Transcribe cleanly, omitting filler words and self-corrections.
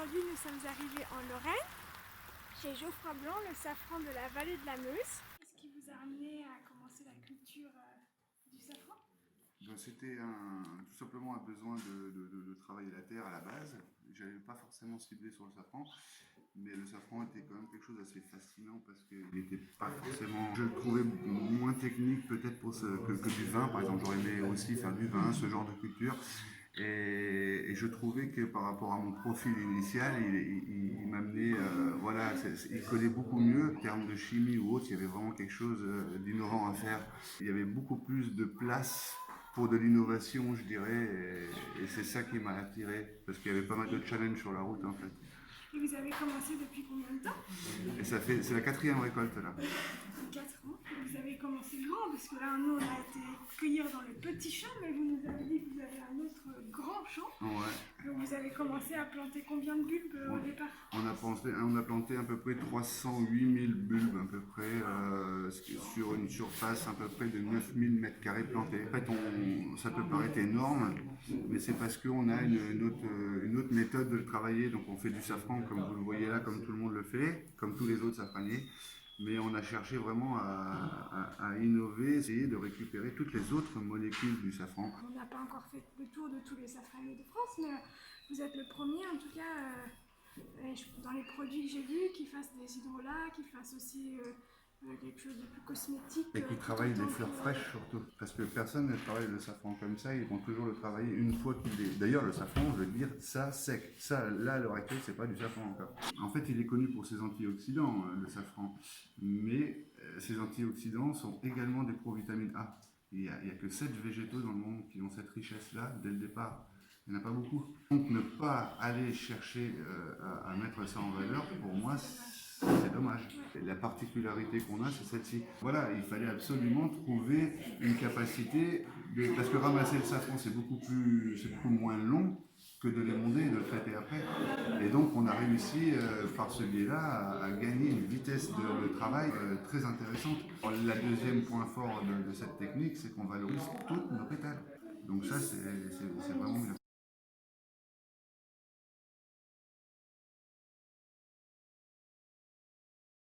Aujourd'hui, nous sommes arrivés en Lorraine, chez Geoffroy Blanc, le safran de la vallée de la Meuse. Qu'est-ce qui vous a amené à commencer la culture du safran? Ben, c'était tout simplement un besoin de travailler la terre à la base. Je n'avais pas forcément ciblé sur le safran, mais le safran était quand même quelque chose d'assez fascinant parce qu'il n'était pas forcément. Je le trouvais moins technique peut-être que du vin, par exemple. J'aurais aimé aussi faire du vin, ce genre de culture. Et je trouvais que par rapport à mon profil initial, il m'amenait, voilà, il collait beaucoup mieux en termes de chimie ou autre. Il y avait vraiment quelque chose d'innovant à faire. Il y avait beaucoup plus de place pour de l'innovation, je dirais, et c'est ça qui m'a attiré, parce qu'il y avait pas mal de challenges sur la route en fait. Et vous avez commencé depuis combien de temps? Et c'est la quatrième récolte là. 4 ans. Et vous avez commencé grand, parce que là, nous, on a été cueillir dans le petit champ, mais vous nous avez dit que vous avez un autre grand champ. Ouais. Donc vous avez commencé à planter combien de bulbes au départ? On a planté à peu près 308 000 bulbes à peu près sur une surface à peu près de 9 000 mètres carrés plantés. En fait, ça peut paraître énorme, mais c'est parce qu'on a une autre méthode de le travailler. Donc on fait du safran comme vous le voyez là, comme tout le monde le fait, comme tous les autres safraniers. Mais on a cherché vraiment à innover, essayer de récupérer toutes les autres molécules du safran. On n'a pas encore fait le tour de tous les safraniers de France, mais vous êtes le premier en tout cas dans les produits que j'ai vus qui fassent des hydrolats, qui fassent aussi quelque chose de plus cosmétique. Et qui travaillent les fleurs fraîches surtout. Parce que personne ne travaille le safran comme ça, ils vont toujours le travailler une fois qu'il est. D'ailleurs, le safran, je veux dire, ça sec. Ça, là, à l'heure actuelle, c'est pas du safran encore. En fait, il est connu pour ses antioxydants, le safran. Mais ces antioxydants sont également des provitamines A. Il n'y a que 7 végétaux dans le monde qui ont cette richesse-là dès le départ. Il n'y en a pas beaucoup. Donc ne pas aller chercher à mettre ça en valeur, pour moi, c'est dommage. La particularité qu'on a, c'est celle-ci. Voilà, il fallait absolument trouver une capacité, parce que ramasser le safran, c'est beaucoup moins long que de l'émonder et de le traiter après. Et donc on a réussi par ce biais-là à gagner une vitesse de travail très intéressante. La deuxième point fort de cette technique, c'est qu'on valorise toutes nos pétales. Donc ça, c'est vraiment bien.